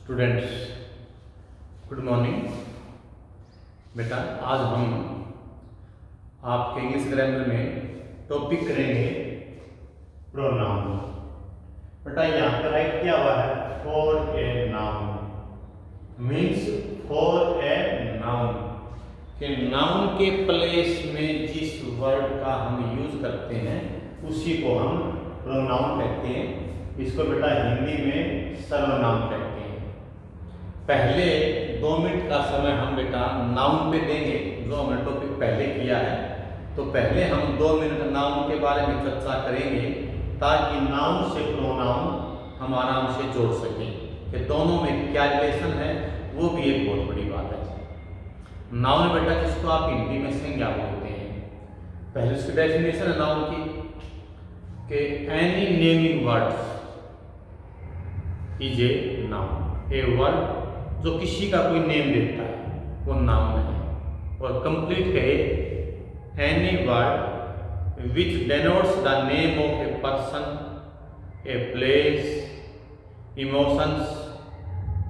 Students, good morning. बेटा, आज हम आपके इंग्लिश ग्रामर में टॉपिक करेंगे प्रोनाउन। बेटा, यहाँ पर राइट किया हुआ है for a noun means for a noun कि नाउन के प्लेस में जिस वर्ड का हम यूज करते हैं उसी को हम प्रोनाउन कहते हैं। इसको बेटा हिंदी में सर्वनाम कहते हैं। पहले 2 मिनट का समय हम बेटा नाउन पे देंगे, जो हमने टॉपिक पहले किया है। तो पहले हम 2 मिनट नाउन के बारे में चर्चा करेंगे ताकि नाउन से प्रोनाउन हम आराम से जोड़ सकें कि दोनों में क्या रिलेशन है। वो भी एक बहुत बड़ी बात है। नाउन बेटा जिसको आप हिंदी में संज्ञा बोलते हैं। पहले उसकी डेफिनेशन है नाउन की कि any naming words is a noun. A word जो किसी का कोई नेम देता है वो नाउन है। और कंप्लीट कहे any word which denotes the name of a person, a place, emotions,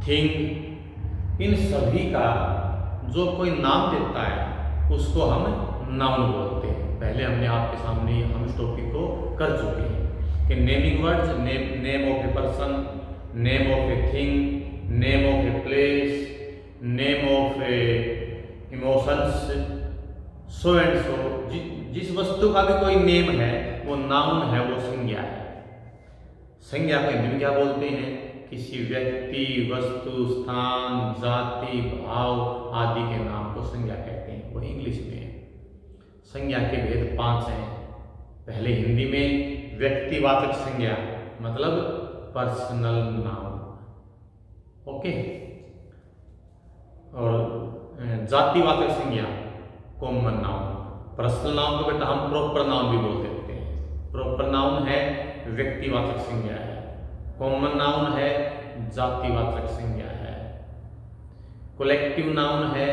thing, इन सभी का जो कोई नाम देता है उसको हम नाउन बोलते हैं। पहले हमने आपके सामने हम इस टॉपिक को कर चुके हैं कि naming words, name of a person, name of a thing, name of a place, name of A emotions, so and so. जिस वस्तु का भी कोई नेम है वो नाउन है, वो संज्ञा है। संज्ञा को हिंदी में क्या बोलते हैं? किसी व्यक्ति, वस्तु, स्थान, जाति, भाव आदि के नाम को संज्ञा कहते हैं। वो इंग्लिश में है। संज्ञा के भेद 5 हैं। पहले हिंदी में व्यक्तिवाचक संज्ञा मतलब पर्सनल नाउन, ओके। और जातिवाचक संज्ञा कॉमन नाउन। पर्सनल नाउन को बेटा हम प्रॉपर नाउन भी बोल देते हैं। प्रॉपर नाउन है व्यक्तिवाचक संज्ञा है, कॉमन नाउन है जातिवाचक संज्ञा है, कलेक्टिव नाउन है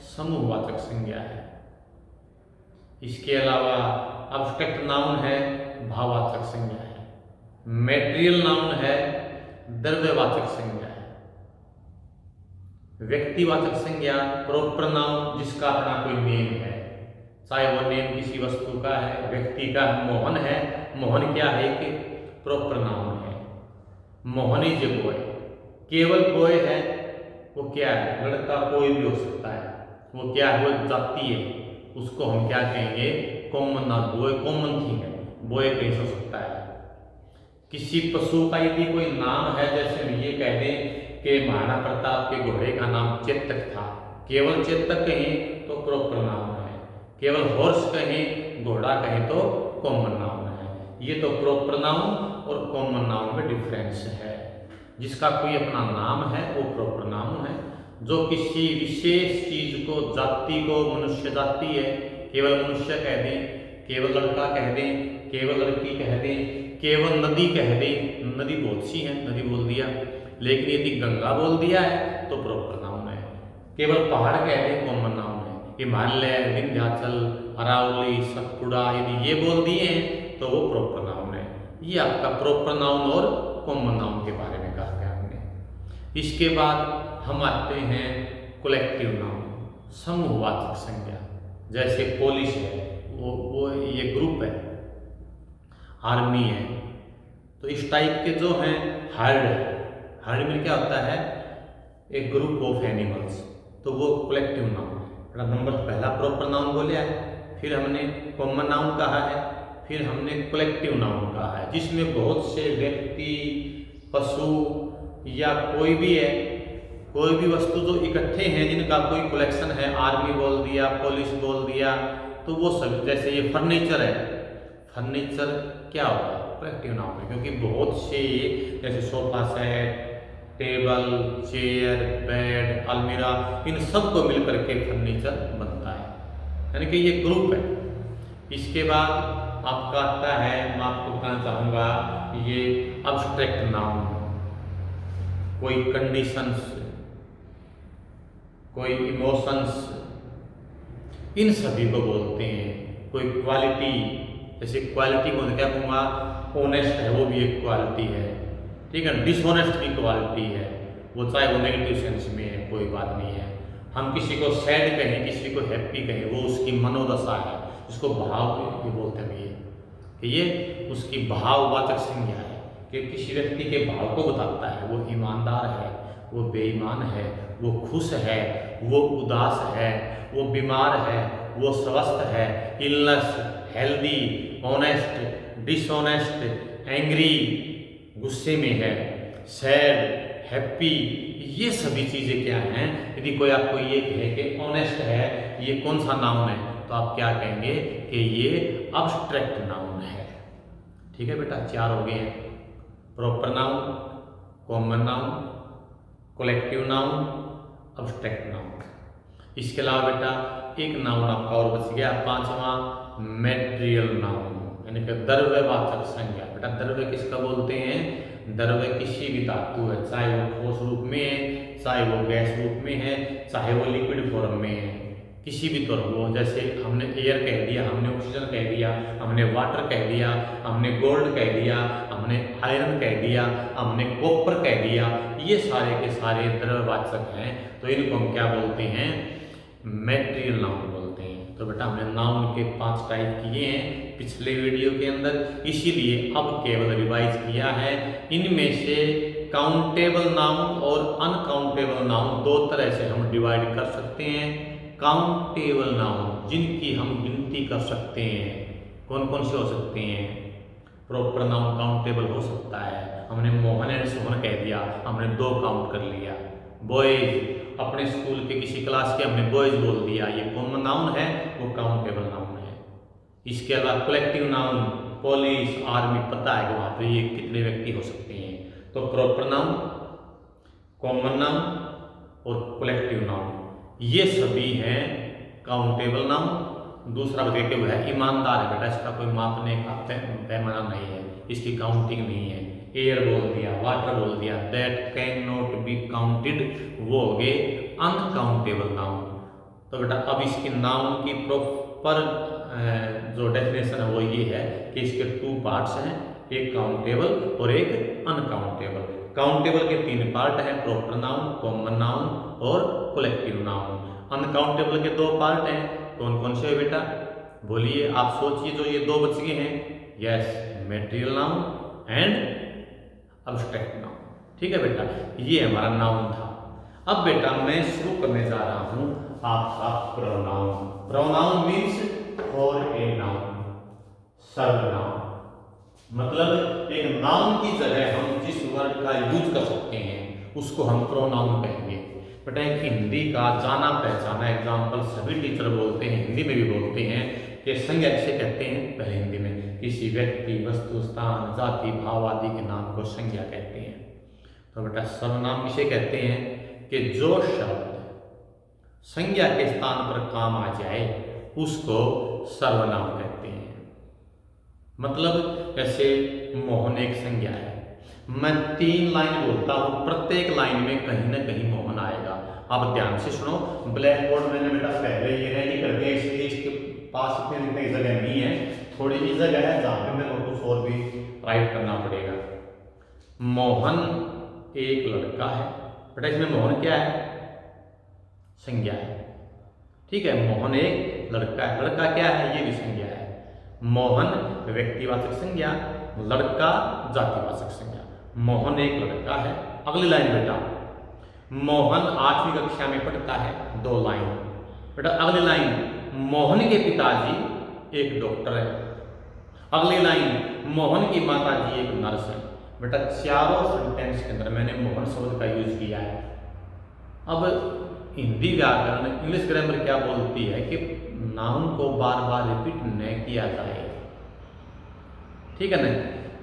समूहवाचक संज्ञा है। इसके अलावा अब्स्ट्रैक्ट नाउन है भाववाचक संज्ञा है, मैटेरियल नाउन है द्रव्यवाचक संज्ञा है। व्यक्तिवाचक संज्ञा प्रॉपर नाउन जिसका अपना कोई नेम है, चाहे वो नेम किसी वस्तु का है, व्यक्ति का। मोहन है, मोहन क्या है कि प्रॉपर नाउन है। Mohan is a boy. केवल बॉय है वो क्या है? लड़का कोई भी हो सकता है। वो क्या है? वो जाति है। उसको हम क्या कहेंगे? Common noun. Boy common thing है, बॉय कहीं हो सकता है। किसी पशु का यदि कोई नाम है, जैसे हम ये कह दें कि महाराणा प्रताप के घोड़े का नाम चेतक था, केवल चेतक कहें तो प्रॉपर नाउन है, केवल हॉर्स कहें, घोड़ा कहें तो कॉमन नाउन है। ये तो प्रॉपर नाउन और कॉमन नाउन में डिफरेंस है। जिसका कोई अपना नाम है वो प्रॉपर नाउन है। जो किसी विशेष चीज को, जाति को, मनुष्य जाति है, केवल मनुष्य कह दें, केवल लड़का कह दें, केवल लड़की कह दें, केवल नदी कह दें। नदी बहुत सी है, नदी बोल दिया। लेकिन यदि गंगा बोल दिया है तो प्रॉपर नाउन है। केवल पहाड़ कह दें, कॉमन नाउन है। हिमालय, विंध्याचल, अरावली, सतपुड़ा यदि ये बोल दिए हैं तो वो प्रॉपर नाउन है। ये आपका प्रॉपर नाउन और कॉमन नाउन के बारे में कहा गया हमने। इसके बाद हम आते हैं कलेक्टिव नाउन, समूहवाचक संज्ञा। जैसे पुलिस है, वो ये ग्रुप है, आर्मी है। तो इस टाइप के जो हैं हर्ड है। हर्ड में क्या होता है? एक ग्रुप ऑफ एनिमल्स। तो वो कलेक्टिव नाउन है। नंबर पहला प्रॉपर नाउन बोले है, फिर हमने कॉमन नाउन कहा है, फिर हमने कलेक्टिव नाउन कहा है, जिसमें बहुत से व्यक्ति, पशु या कोई भी है, कोई भी वस्तु जो इकट्ठे हैं जिनका कोई कलेक्शन है। आर्मी बोल दिया, पुलिस बोल दिया, तो वो सब। जैसे ये फर्नीचर है, फर्नीचर क्या होगा? कलेक्टिव नाउन है, क्योंकि बहुत से जैसे sofa set, table, chair, bed, अलमीरा, इन सब को मिलकर के फर्नीचर बनता है, यानी कि ये ग्रुप है। इसके बाद आपका आता है, मैं आपको कहना चाहूँगा, ये अब्स्ट्रैक्ट नाउन। कोई कंडीशंस, कोई इमोशंस, इन सभी को बोलते हैं। कोई क्वालिटी, जैसे क्वालिटी को क्या कहूँगा? ऑनेस्ट है, वो भी एक क्वालिटी है, ठीक है। डिसऑनेस्ट भी क्वालिटी है। वो चाहे वो नेगेटिव सेंस में है, कोई बात नहीं है। हम किसी को सैड कहें, किसी को हैप्पी कहें, वो उसकी मनोदशा है, उसको भाव ये बोलते हैं ये, कि ये उसकी भाववाचक संज्ञा है कि किसी व्यक्ति के भाव को बताता है। वो ईमानदार है, वो बेईमान है, वो खुश है, वो उदास है, वो बीमार है, वो स्वस्थ है, illness, healthy, honest, dishonest, angry, गुस्से में है, सैड, हैप्पी, ये सभी चीज़ें क्या हैं। यदि कोई आपको ये कहे कि ऑनेस्ट है, ये कौन सा नाउन है, तो आप क्या कहेंगे कि ये अब्स्ट्रैक्ट नाउन है। ठीक है बेटा, 4 हो गए हैं, proper noun, common noun, collective noun, abstract noun. इसके अलावा बेटा एक नाउन आपका और बच गया, 5वां मैटेरियल नाउन, यानी कि द्रव्यवाचक संज्ञा। बेटा द्रव्य किसका बोलते हैं, द्रव्य किसी भी धातु है, चाहे वो ठोस रूप में है, चाहे वो गैस रूप में है, चाहे वो लिक्विड फॉर्म में है, किसी भी तरह वो, जैसे हमने एयर कह दिया, हमने ऑक्सीजन कह दिया, हमने वाटर कह दिया, हमने गोल्ड कह दिया, हमने आयरन कह दिया, हमने कॉपर कह दिया, ये सारे के सारे द्रव्यवाचक हैं। तो इनको हम क्या बोलते हैं, मैटेरियल नाउन बोलते हैं। तो बेटा हमने नाउन के 5 टाइप किए हैं पिछले वीडियो के अंदर, इसीलिए अब केवल रिवाइज किया है। इनमें से काउंटेबल नाउन और अनकाउंटेबल नाउन 2 तरह से हम डिवाइड कर सकते हैं। काउंटेबल नाउन जिनकी हम गिनती कर सकते हैं, कौन कौन से हो सकते हैं, प्रॉपर नाउन काउंटेबल हो सकता है। हमने मोहन एंड सोहन कह दिया, हमने 2 काउंट कर लिया। बॉयज, अपने स्कूल के किसी क्लास के हमने बॉयज बोल दिया, ये कॉमन नाउन है, वो काउंटेबल नाउन है। इसके अलावा कलेक्टिव नाउन, पुलिस, आर्मी, पता है कि वहाँ पे ये कितने व्यक्ति हो सकते हैं। तो प्रॉपर नाउन, कॉमन नाउन और कलेक्टिव नाउन, ये सभी हैं काउंटेबल नाउन। दूसरा बताइए कि वह ईमानदार है, बेटा इसका कोई मापने का पैमाना नहीं है, इसकी काउंटिंग नहीं है। एयर बोल दिया, वाटर बोल दिया, that can not be counted, वो हो गए अनकाउंटेबल नाउन। तो बेटा अब इसकी नाउन की प्रॉपर जो डेफिनेशन है वो ये है कि इसके 2 पार्ट्स हैं, एक काउंटेबल और एक अनकाउंटेबल। काउंटेबल के 3 पार्ट हैं, प्रॉपर नाउन, कॉमन नाउन और कलेक्टिव नाउन। अनकाउंटेबल के 2 पार्ट हैं, कौन कौन से है बेटा, बोलिए, आप सोचिए। जो ये 2 बच गए हैं, yes, material noun and abstract noun. ठीक है बेटा, ये हमारा नाउन था। अब बेटा मैं शुरू करने जा रहा हूं आपका pronoun. Pronoun means for a noun, सर्वनाउन, मतलब एक नाउन की जगह हम जिस वर्ड का यूज कर सकते हैं उसको हम प्रोनाउन कहेंगे। बेटा एक हिंदी का जाना पहचाना एग्जाम्पल सभी टीचर बोलते हैं, हिंदी में भी बोलते हैं कि संज्ञा किसे कहते हैं। पहले हिंदी में किसी व्यक्ति, वस्तु, स्थान, जाति, भाव आदि के नाम को संज्ञा कहते हैं। तो बेटा सर्वनाम किसे कहते हैं कि जो शब्द संज्ञा के स्थान पर काम आ जाए उसको सर्वनाम कहते हैं। मतलब जैसे मोहन एक संज्ञा है, मैं 3 लाइन बोलता हूँ, प्रत्येक लाइन में कहीं ना कहीं मोहन आएगा। आप ध्यान से सुनो, ब्लैक बोर्ड मैंने बेटा पहले ये रेडी कर दिया, इसलिए इसके पास इतनी जगह नहीं है, थोड़ी सी जगह है जहाँ पे मेरे को कुछ और भी राइट करना पड़ेगा। मोहन एक लड़का है, बेटा इसमें मोहन क्या है, संज्ञा है। ठीक है, मोहन एक लड़का है, लड़का क्या है, ये भी संज्ञा है। मोहन व्यक्तिवाचक संज्ञा, लड़का जातिवाचक संज्ञा। मोहन एक लड़का है। अगली लाइन बेटा, मोहन 8वीं कक्षा में पढ़ता है, 2 लाइन। बेटा अगली लाइन, मोहन के पिताजी एक डॉक्टर है। अगली लाइन, मोहन की माताजी एक नर्स है। बेटा चारों सेंटेंस के अंदर मैंने मोहन शब्द का यूज किया है। अब हिंदी व्याकरण, इंग्लिश ग्रामर क्या बोलती है कि नाउन को बार बार रिपीट न किया जाए। ठीक है ना,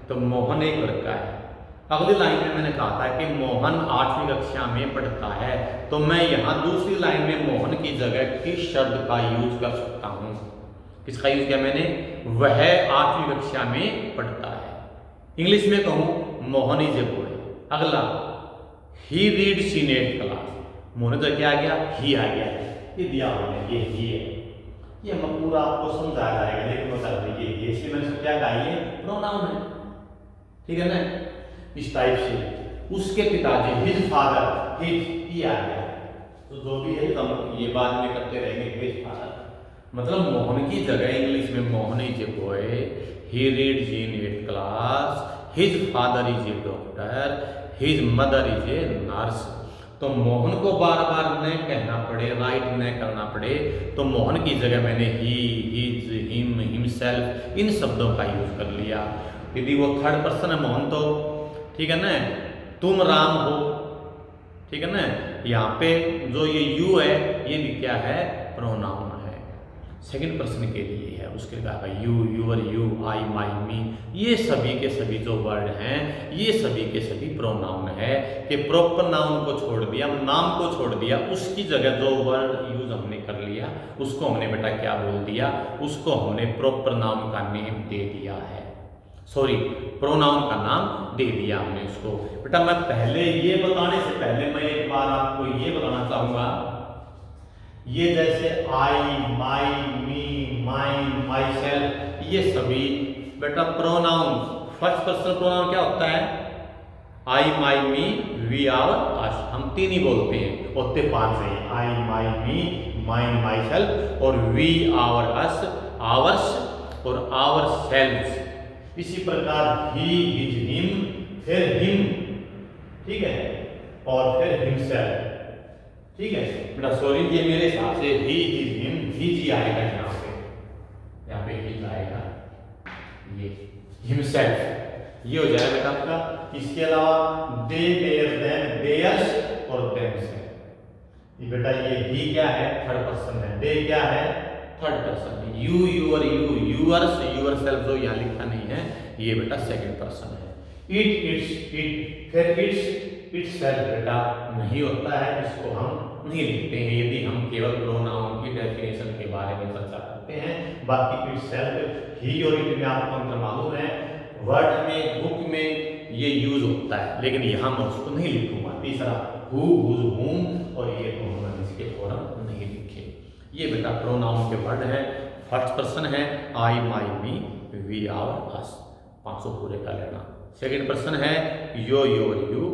तो मोहन एक लड़का है। अगली लाइन में मैंने कहा था कि मोहन 8वीं कक्षा में पढ़ता है, तो मैं यहाँ दूसरी लाइन में मोहन की जगह किस शब्द का यूज कर सकता हूँ, किसका यूज किया मैंने, वह 8वीं कक्षा में पढ़ता है। इंग्लिश में कहूँ मोहन इज ए बॉय। अगला, he reads in 8th class, Mohan तो क्या आ गया, ही आ गया, ये दिया हुआ है, ये ही है। ये हम पूरा आपको समझाया जाएगा, लेकिन बता दीजिए ये इसलिए मैंने क्या कहा, ये प्रोनाउन है। ठीक है ना, इस टाइप से उसके पिताजी, हिज फादर, हिज आ गया, तो जो भी है हम ये बाद में करते रहेंगे, हिज फादर। मतलब मोहन की जगह इंग्लिश में Mohan is a boy, he reads in 8th class, his father is a doctor, his mother is a nurse. तो मोहन को बार बार न कहना पड़े, राइट न करना पड़े, तो मोहन की जगह मैंने ही, हिज, हिम, हिमसेल्फ इन शब्दों का यूज कर लिया। यदि वो थर्ड पर्सन है मोहन तो ठीक है ना, तुम राम हो, ठीक है ना। यहाँ पे जो ये यू है ये भी क्या है, प्रोनाउन है, सेकंड पर्सन के लिए है। उसके बाद यू, यूअर, यू, आई, माई, मी, ये सभी के सभी जो वर्ड हैं ये सभी के सभी प्रोनाउन है। कि प्रॉपर नाउन को छोड़ दिया, नाम को छोड़ दिया, उसकी जगह जो वर्ड यूज हमने कर लिया उसको हमने बेटा क्या बोल दिया, उसको हमने प्रॉपर नाउन का नेम दे दिया है, सॉरी प्रोनाउन का नाम दे दिया हमने उसको। बेटा मैं पहले ये बताने से पहले मैं एक बार आपको ये बताना चाहूंगा, ये जैसे आई, माई, मी, माइन, माई सेल्फ, ये सभी बेटा प्रोनाउन, फर्स्ट पर्सन प्रोनाउन क्या होता है, आई, माई, मी, वी, आवर, अस, हम तीन ही बोलते हैं, होते पांच है, आई, माई, मी, माइन, माई सेल्फ, और वी, आवर, अस, आवर्स और आवर सेल्व्स। इसी प्रकार ही, हिज, हिम, फिर हिम, ठीक है, और फिर हिमसेल्फ, ठीक है बेटा। सॉरी ये मेरे हिसाब से ही, हिज, हिम, हिज ही आएगा यहाँ पे हिज आएगा, ये हिमसेल्फ ये हो जाएगा बेटा आपका। इसके अलावा दे, देयर, देम, देयर्स और देमसेल्फ, ये बेटा ये ही क्या है, थर्ड पर्सन है, दे क्या है, third person, you, your, you, yours, your self जो यहाँ लिखा नहीं है ये बेटा सेकंड पर्सन है। इट, इट्स, इट, फिर इट्स, इट्स सेल्फ बेटा नहीं होता है, इसको हम नहीं लिखते हैं यदि हम केवल प्रोनाउन की डेफिनेशन के बारे में चर्चा करते हैं। बाकी इट्स सेल्फ, ही और इट में आपको अंतर मालूम है, वर्ड में, बुक में ये यूज होता है, लेकिन यहाँ मैं उसको नहीं लिखूंगा। तीसरा हु, हुज, हुम, और ये दोनों इसके फॉर्म नहीं लिखे। ये बेटा प्रोनाउन के वर्ड हैं, फर्स्ट पर्सन है आई, माई, मी, वी, आवर, अस, 500 पूरे का लेना। सेकंड पर्सन है यो, योर, यू,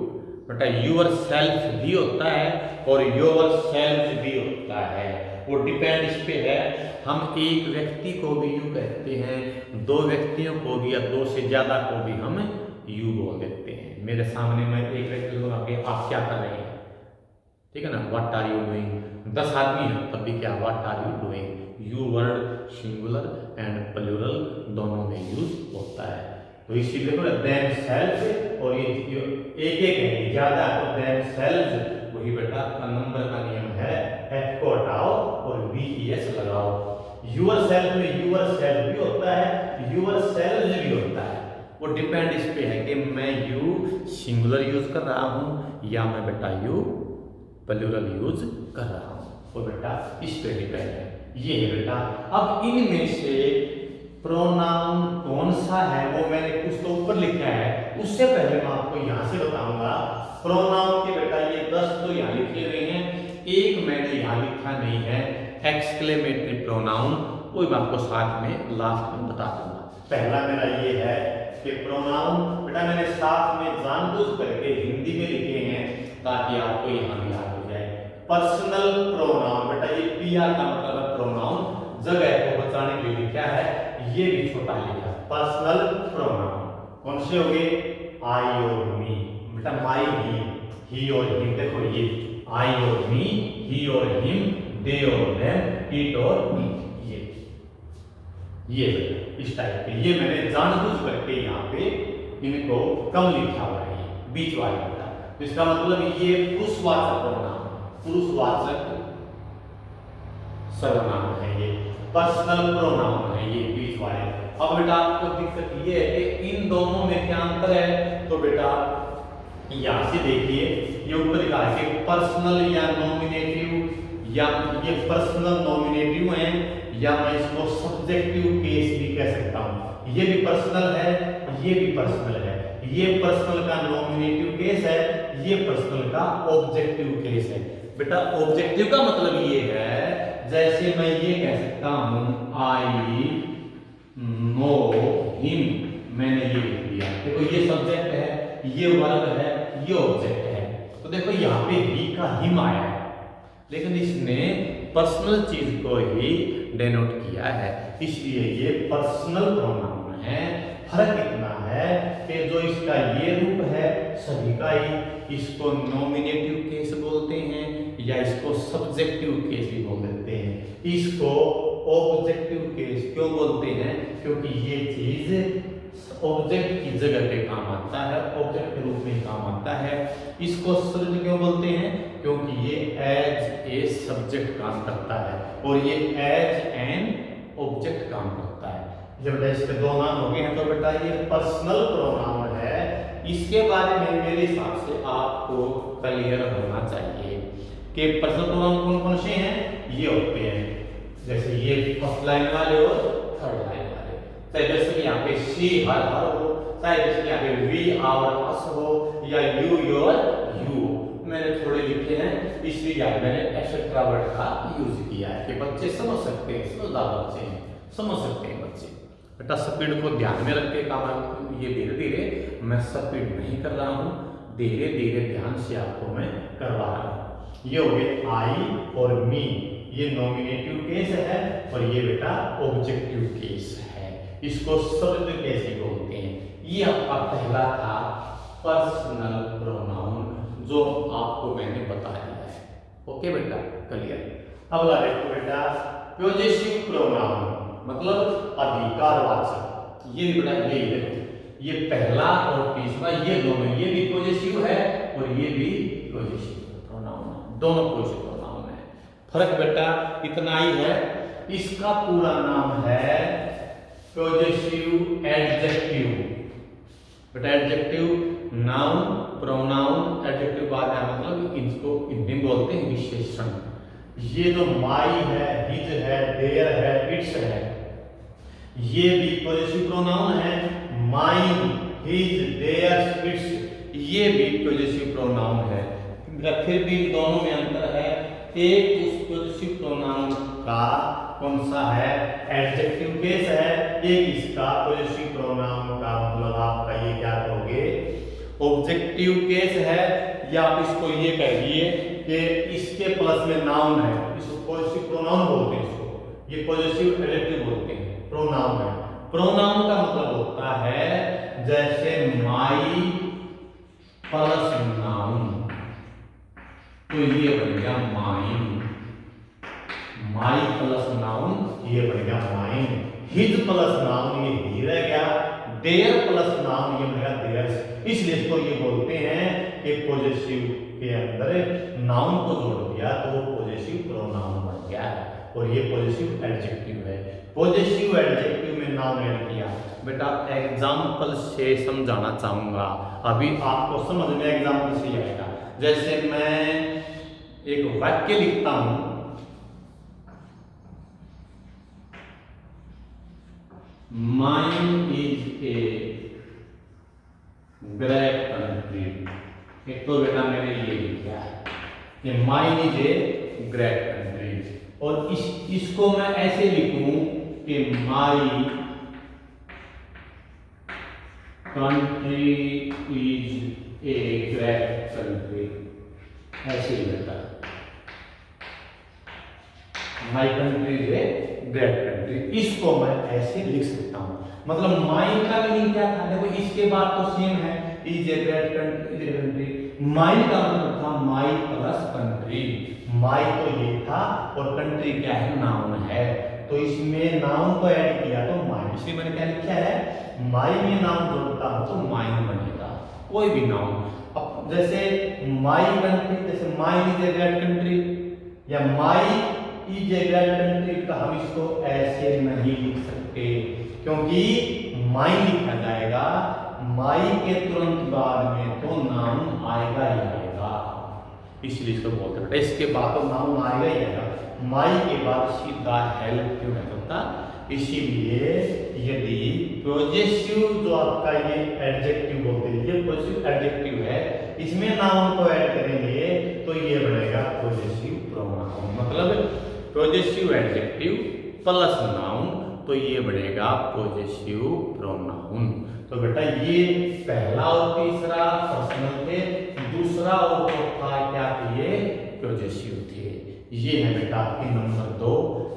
बेटा यूअर सेल्फ भी होता है और योर सेल्फ भी होता है, वो डिपेंड इस पे है। हम एक व्यक्ति को भी यू कहते हैं, दो व्यक्तियों को भी या दो से ज्यादा को भी हम यू बोल देते हैं। मेरे सामने मैं एक व्यक्ति को आके आप क्या कर रहे हैं, ठीक है ना, व्हाट आर यू डूइंग, 10 आदमी है तब भी क्या what are you doing. You word singular and plural दोनों में यूज होता है। तो इसीलिए तो देम सेल्फ, और ये एक एक है ज्यादा तो देम सेल्फ, वही बेटा नंबर का नियम है, एफ को हटाओ और वीईएस लगाओ। यूअर सेल्फ में यूअर सेल्फ भी होता है, यूअर सेल्फ भी होता है, वो डिपेंड इस पे है कि मैं यू सिंगुलर यूज कर रहा हूं या मैं बेटा यू प्लूरल यूज कर रहा हूं, वो बेटा इस पे डिपेंड है। ये है बेटा। अब इनमें से प्रोनाउन कौन सा है वो मैंने कुछ तो ऊपर लिखा है, उससे पहले मैं आपको यहां से बताऊंगा। प्रोनाउन के बेटा ये 10 तो यहां लिखे हुए हैं, एक मैंने यहां लिखा नहीं है एक्सक्लेमेटरी प्रोनाउन, वो मैं आपको साथ में लास्ट में बता दूंगा। पहला मेरा ये है कि प्रोनाउन बेटा मैंने साथ में जानबूझ करके हिंदी में लिखे हैं ताकि आपको यहां भी याद हो जाए। पर्सनल प्रोनाउन बेटा ये पीआर का मतलब है प्रोनाउन, जगह को बचाने के लिए क्या है ये भी छोटा लिखा। पर्सनल प्रोनाउन कौन से हो गए, आई और मी, बेटा माई, ही और हिम, देखो ये आई और मी, ही और हिम, दे और देम, इट और मी, ये इस टाइप के, ये मैंने जानबूझ करके यहाँ पे इनको कम लिखा हुआ है बीच वाले का। तो इसका मतलब ये पुरुषवाचक प्रोनाउन, पुरुषवाचक सर्वनाम है, ये पर्सनल प्रोनाउन है ये बीच वाले। अब बेटा आपको दिक्कत ये है कि इन दोनों में क्या अंतर है, तो बेटा यहां से देखिए ये ऊपर लिखा है कि पर्सनल या नॉमिनेटिव, या ये पर्सनल नॉमिनेटिव है या मैं इसको सब्जेक्टिव केस भी कह सकता हूं। ये भी पर्सनल है, ये भी पर्सनल है, ये पर्सनल का नॉमिनेटिव केस है, ये पर्सनल का ऑब्जेक्टिव केस है। बेटा ऑब्जेक्टिव का मतलब ये है जैसे मैं ये कह सकता हूं आई नो हिम, मैंने ये लिख दिया, देखो ये सब्जेक्ट है, ये वर्ब है, ये ऑब्जेक्ट है। तो देखो यहाँ पे ही का हिम आया है, लेकिन इसने पर्सनल चीज को ही डेनोट किया है, इसलिए ये पर्सनल प्रोनाउन है। फर्क इतना है कि जो इसका ये रूप है सभी का ही, इसको नॉमिनेटिव केस बोलते हैं या इसको सब्जेक्टिव केस भी बोल देते हैं। इसको ऑब्जेक्टिव केस क्यों बोलते हैं? क्योंकि ये चीज ऑब्जेक्ट की जगह पे काम आता है, ऑब्जेक्ट के रूप में काम आता है। इसको सब्जेक्ट क्यों बोलते हैं? क्योंकि ये एज ए सब्जेक्ट काम करता है और ये एज एन ऑब्जेक्ट काम करता है। जब इसके दो नाम हो गए हैं तो बेटा ये पर्सनल प्रोनाउन है। इसके बारे में मेरे हिसाब से आपको क्लियर होना चाहिए कि पर्सनल प्रोनाउन कौन कौन से हैं। ये होते हैं जैसे ये फर्स्ट लाइन वाले और थर्ड लाइन वाले, चाहे जैसे कि यहाँ पे शी हर हो, चाहे जैसे कि यहाँ पे वी आवर अस हो या यू योर यू। मैंने थोड़े लिखे हैं इसलिए यहाँ मैंने एक्सेट्रा वर्ड का यूज किया है कि बच्चे समझ सकते हैं, समझदार बच्चे हैं, समझ सकते हैं बच्चे। बेटा स्पीड को ध्यान में रख के काम, ये धीरे धीरे मैं स्पीड नहीं कर रहा हूँ, धीरे धीरे ध्यान से आपको मैं करवा रहा हूँ। ये हो गए आई और मी, ये नॉमिनेटिव केस है और ये बेटा ऑब्जेक्टिव केस है, इसको शब्द केस ही बोलते हैं। ये आपका पहला था पर्सनल प्रोनाउन जो आपको मैंने बता दिया है। ओके बेटा, क्लियर। अगला देखो बेटा पॉजेसिव प्रोनाउन मतलब अधिकारवाचक। ये बेटा यही देखो, ये पहला और तीसरा ये दोनों, ये भी पॉजेसिव है और ये भी पॉजेसिव प्रोनाउन है, दोनों पॉजेसिव प्रोनाउन है। फर्क बेटा इतना ही है, इसका पूरा नाम है पॉजेसिव एडजेक्टिव। बेटा एडजेक्टिव नाउन, प्रोनाउन, एडजेक्टिव बाद में मतलब इसको हिंदी में बोलते हैं विशेषण। ये जो माई है, हिज है, देयर है, इट्स है, ये भी पॉजेसिव प्रोनाउन है। माइन, हिज, देयर, इट्स ये भी पॉजेसिव प्रोनाउन है। फिर भी दोनों में अंतर है, एक उस पॉजेसिव प्रोनाउन का कौन सा है एडजेक्टिव केस है, एक इसका पॉजेसिव प्रोनाउन का मतलब आपका ये क्या कहोगे ऑब्जेक्टिव केस है। या आप इसको ये कहिए कि इसके प्लस में नाउन है, इसको पॉजेसिव प्रोनाउन बोलते हैं, इसको ये पॉजेसिव एडजेक्टिव बोलते हैं, प्रोनाउन है। प्रोनाउन का मतलब होता है जैसे माई प्लस नाउन, तो ये बन गया माइन। माई प्लस नाउन ये बन गया माइन। हिज प्लस नाउन ये ही रह गया। देयर प्लस नाउन ये बन गया देयर्स। इसलिए इसको ये बोलते हैं कि पॉजेसिव के अंदर नाउन को जोड़ दिया तो वो पॉजेसिव प्रोनाउन बन गया है और ये पॉजेसिव एडजेक्टिव है। पॉजेसिव एडजेक्टिव में नाउन ऐड किया। बेटा एग्जाम्पल से समझाना चाहूंगा, अभी आपको समझ में एग्जाम्पल से आएगा। जैसे मैं एक वाक्य लिखता हूं, mine is a great country. एक तो बेटा मैंने ये लिखा है कि mine is a great country, और इसको मैं ऐसे लिखूं कि my country is a great country, ऐसे ही बेटा my country is a great country, इसको मैं ऐसे लिख सकता हूं। मतलब माई का मीनिंग क्या था, देखो इसके बाद तो सेम है, इज ए ग्रेट कंट्री। माई का मतलब था माई प्लस कंट्री, माई तो ये था और कंट्री क्या है नाउन है, तो इसमें नाउन को ऐड किया तो माई। इसलिए मैंने क्या लिखा है, माई में नाउन जोड़ता हूं तो माइन बनेगा, कोई भी नाउन। अब जैसे माई कंट्री, जैसे माई इज ए ग्रेट कंट्री या माई इज ए ग्रेट कंट्री, का हम इसको ऐसे नहीं लिख सकते क्योंकि माई लिखा जाएगा, माई के तुरंत बाद में तो नाउन आएगा ही आएगा, इसलिए इसको बोलते हैं। इसके बाद तो नाउन आएगा ही आएगा, माई के बाद सीधा हेल्प क्यों नहीं करता। इसीलिए यदि पॉजेसिव जो आपका ये एडजेक्टिव बोलते हैं, ये पॉजेसिव एडजेक्टिव है, इसमें नाउन को ऐड करेंगे तो ये बनेगा पॉजेसिव प्रोनाउन। मतलब पॉजेसिव एडजेक्टिव प्लस नाउन तो ये बनेगा पॉजेसिव प्रोनाउन। तो बेटा ये पहला और तीसरा पर्सनल थे, दूसरा और चौथा क्या थे, ये पॉजेसिव थे। ये है बेटा आपकी नंबर 2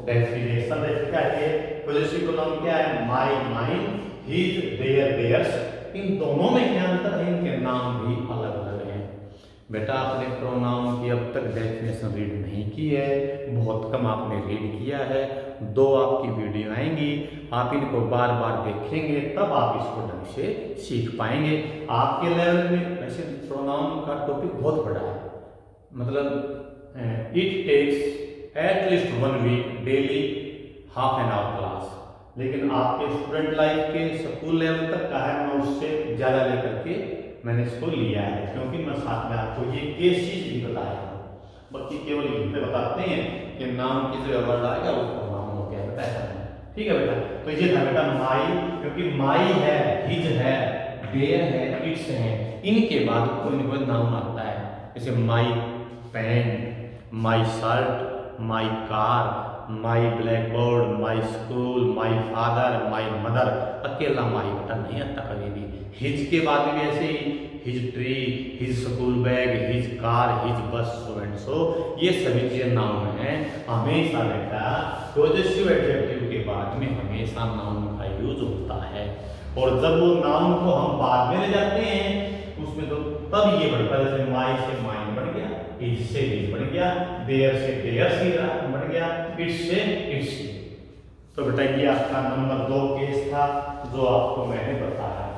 डेफिनेशन। क्या है पॉजेसिव प्रोनाउन? क्या है? माई, माइन, हिज, देयर, देयर्स। इन दोनों में क्या अंतर है? इनके नाम भी अलग अलग हैं। बेटा आपने प्रोनाउन की अब तक डेफिनेशन रीड नहीं की है, बहुत कम आपने रीड किया है। 2 आपकी वीडियो आएंगी, आप इनको बार बार देखेंगे, तब आप इसको ढंग से सीख पाएंगे। आपके लेवल में वैसे प्रोनाउन का टॉपिक बहुत बड़ा है, मतलब it takes at least 1 week daily half an hour class, लेकिन आपके स्टूडेंट लाइफ के स्कूल लेवल तक का है, मैं उससे ज़्यादा लेकर के मैंने इसको लिया है, क्योंकि मैं साथ में आपको ये केसेस भी बताया हूँ। बाकी केवल यहीं पे बताते हैं कि नाम की जो वर्ड आएगा वो प्रोनाउन हो गया बेटा, ऐसा है। ठीक है बेटा, तो ये था बेटा माई, क्योंकि माई है, हिज है, देयर है, इट्स है, इनके बाद कोई न कोई नाउन आता है, जैसे my pen, my shirt, my car, my blackboard, my school, my father, my mother. अकेला माई बेटा नहीं आता कभी भी। हिज के बाद भी ऐसे ही, his tree, his school bag, his car, his bus, so and so, ये सभी चीजें नाउन हैं। हमेशा बेटा पॉजेसिव एडजेक्टिव के बाद में हमेशा नाउन का यूज होता है, और जब वो नाउन को हम बाद में ले जाते हैं उसमें तो तब ये बढ़ता है, जैसे माई से माइन बढ़ गया, हिज से हिज बढ़ गया, देयर से देयर बढ़ गया, इट्स से इट्स। तो बेटा ये आपका नंबर 2 केस था जो आपको मैंने बताया।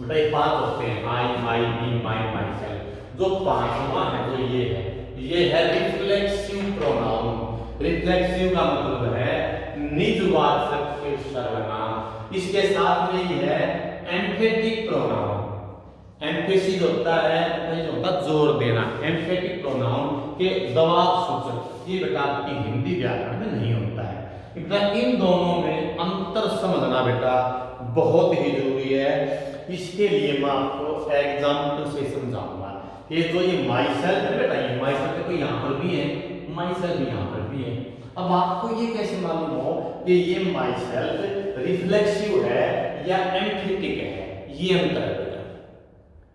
बेटा ये 5 होते हैं, आई, माई, मी, माइन, माई सेल्फ। जो 5वां है जो ये है रिफ्लेक्सिव प्रोनाउन। रिफ्लेक्सिव का मतलब है निजवाचक के सर्वनाम। इसके साथ में ये है एम्फेटिक प्रोनाउन। एम्फेसिस होता है जोर देना, एम्फेटिक प्रोनाउन के दबाव सूचक। ये बेटा आपकी हिंदी व्याकरण में नहीं होता है। इन दोनों में अंतर समझना बेटा बहुत ही जरूरी है। इसके लिए मैं आपको एग्जाम्पल से समझाऊंगा। ये जो ये माई सेल्फ है बेटा, ये माई सेल्फ तो यहाँ पर भी है, माई सेल्फ यहाँ पर भी है। अब आपको ये कैसे मालूम हो कि ये माई सेल्फ रिफ्लेक्सिव है या एम्फेटिक है? ये अंतर है बेटा,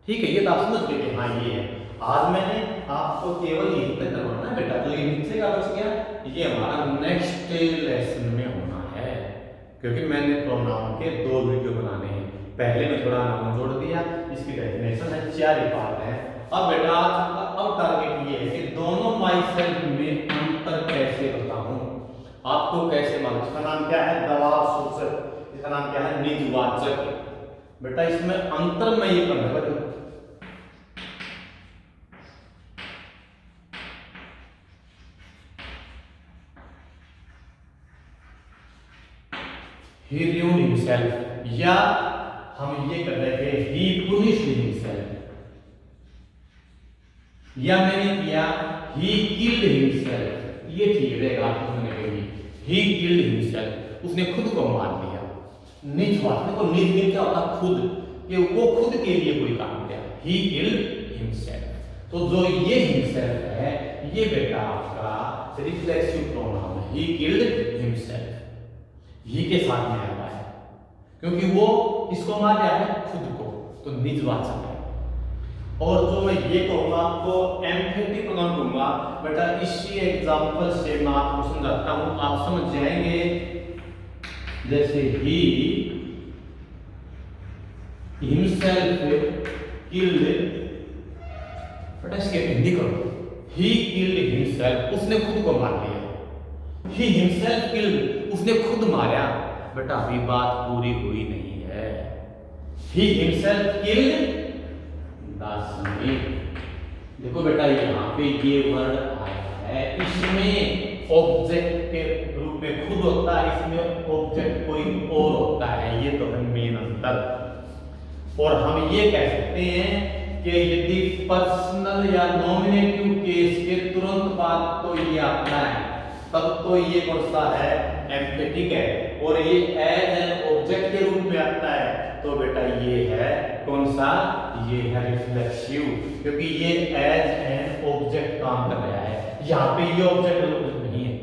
ठीक है। ये तो आप समझ गए हाँ ये है। आज मैंने आपको केवल यही तक करवाना है बेटा, तो ये नीचे का बच गया, ये हमारा नेक्स्ट लेसन में होना है, क्योंकि मैंने प्रोनाउन के 2 वीडियो बनाने हैं। पहले में थोड़ा नाम जोड़ दिया, इसकी डेफिनेशन है, 4 ही पार्ट है। अब बेटा आज का अब टारगेट ये है कि दोनों माई सेल्फ में अंतर कैसे बताऊं, आपको कैसे मालूम। इसका नाम क्या है? दबाव सूचक। इसका नाम क्या है? निजवाचक। बेटा इसमें अंतर में ये करना, he ruined himself, या हम ये कर रहे थे he punished himself, या मैंने किया he killed himself। ये ठीक रहेगा, आपने कही he killed himself, उसने खुद को मार दिया। निज बात देखो, निज में क्या होता? खुद, कि वो खुद के लिए कोई काम किया, he killed himself। तो जो ये himself है, ये बेटा आपका रिफ्लेक्सिव प्रोनाउन है, he killed himself। ही के साथ में आता है, क्योंकि वो इसको मार रहा है खुद को, तो निजवाचक है। और जो मैं ये कहूंगा आपको एम्फेटिक प्रोनाउन कहूंगा बेटा, इसी एग्जांपल से मैं आपको समझाता हूं, आप समझ जाएंगे। जैसे ही हिमसेल्फ किल्ड, बेटा इसके हिंदी करो, ही किल्ड हिमसेल्फ, उसने खुद को मार लिया। ही हिमसेल्फ किल्ड, उसने खुद मारा। बेटा अभी बात पूरी हुई नहीं है। He himself killed the snake. देखो बेटा यहाँ पे ये वर्ड आया है, इसमें ऑब्जेक्ट के रूप में खुद होता है, इसमें ऑब्जेक्ट कोई और होता है। ये तो है मेन अंतर। और हम ये कह सकते हैं कि यदि पर्सनल या नॉमिनेटिव केस के तुरंत बाद तो ये आता है, तब तो ये कौन सा है? एम्फेटिक है। और ये एज एन ऑब्जेक्ट के रूप में आता है, तो बेटा ये है कौन सा? ये है रिफ्लेक्सिव, क्योंकि ये एज एन ऑब्जेक्ट काम कर रहा है। यहाँ पे ये ऑब्जेक्ट नहीं है।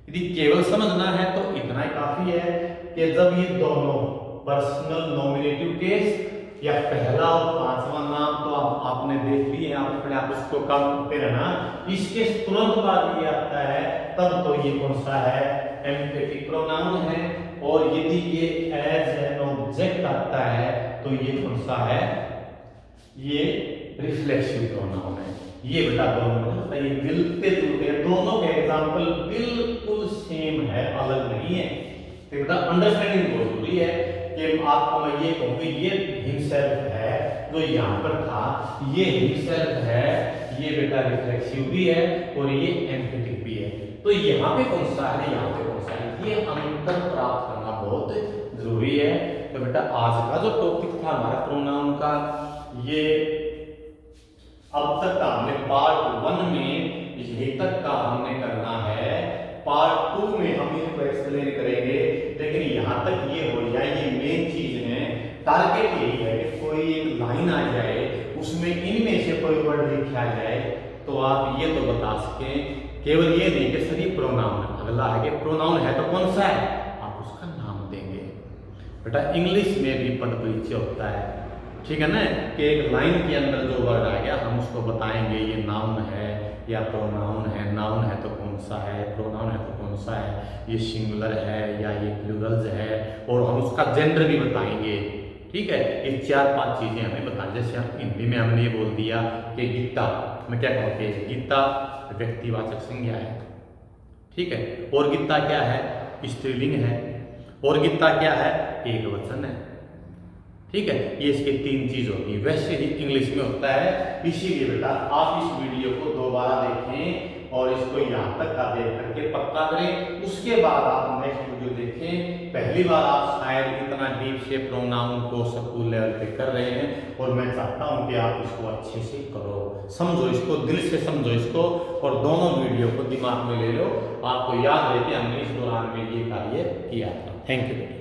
यदि केवल समझना है तो इतना ही काफी है कि जब ये दोनों पर्सनल नॉमिनेटिव केस या पहला और 5वां नाम तो आप आपने देख लिए हैं, आप अपने आप उसको काम करते रहना। इसके तुरंत बाद ये आता है, तब तो ये कौन सा है, एम्फेटिक प्रोनाउन है। और यदि ये एज एन ऑब्जेक्ट आता है तो ये कौन सा है, ये रिफ्लेक्सिव प्रोनाउन है। ये बेटा दोनों में ये मिलते जुलते हैं, दोनों के एग्जांपल बिल्कुल सेम है, अलग नहीं है। तो बेटा अंडरस्टैंडिंग बहुत जरूरी है कि आपको मैं ये कहूँ कि ये हिमसेल्फ है जो यहाँ पर था, ये हिमसेल्फ है, ये बेटा रिफ्लेक्सिव भी है और ये एम्फेटिक भी है। तो यहाँ पे कौन सा है, यहाँ पे कौन सा है, ये अंतर प्राप्त करना बहुत जरूरी है। तो बेटा आज का जो टॉपिक था हमारा प्रोनाउन का, ये अब तक का हमने पार्ट 1 में यही तक का हमने करना है। पार्ट 2 में हम इसको एक्सप्लेन करेंगे, लेकिन यहाँ तक ये हो जाए, ये मेन चीज है। टारगेट यही है कि कोई एक लाइन आ जाए, उसमें इनमें से कोई वर्ड लिखा जाए तो आप ये तो बता सकें, केवल ये नहीं कि सभी प्रोनाउन। अगला है कि प्रोनाउन है तो कौन सा है, आप उसका नाम देंगे। बेटा इंग्लिश में भी पद परिचय होता है, ठीक है ना, कि एक लाइन के अंदर जो वर्ड आ गया हम उसको बताएंगे ये नाउन है या प्रोनाउन है। नाउन है तो कौन सा है, प्रोनाउन है तो कौन सा है, ये सिंगुलर है या ये प्लूरल्स है, और हम उसका जेंडर भी बताएंगे। ठीक है, ये 4-5 चीजें हमें बताएं। जैसे हम हिंदी में हमने ये बोल दिया कि गीता, मैं क्या कहूँ कि गीता व्यक्तिवाचक संज्ञा है, ठीक है, और गीता क्या है, स्त्रीलिंग है, और गीता क्या है, एकवचन है। ठीक है, ये इसके 3 चीज होती है। वैसे ही इंग्लिश में होता है। इसीलिए बेटा आप इस वीडियो को दोबारा देखें और इसको यहाँ तक का देख करके पक्का करें। उसके बाद आप नेक्स्ट वीडियो देखें। पहली बार आप शायद इतना डीप से प्रोनाउन को स्कूल लेवल पे कर रहे हैं, और मैं चाहता हूँ कि आप इसको अच्छे से करो, समझो इसको, दिल से समझो इसको, और दोनों वीडियो को दिमाग में ले लो। आपको याद रहे कि हमने इस दौरान में ये कार्य किया था। Thank you.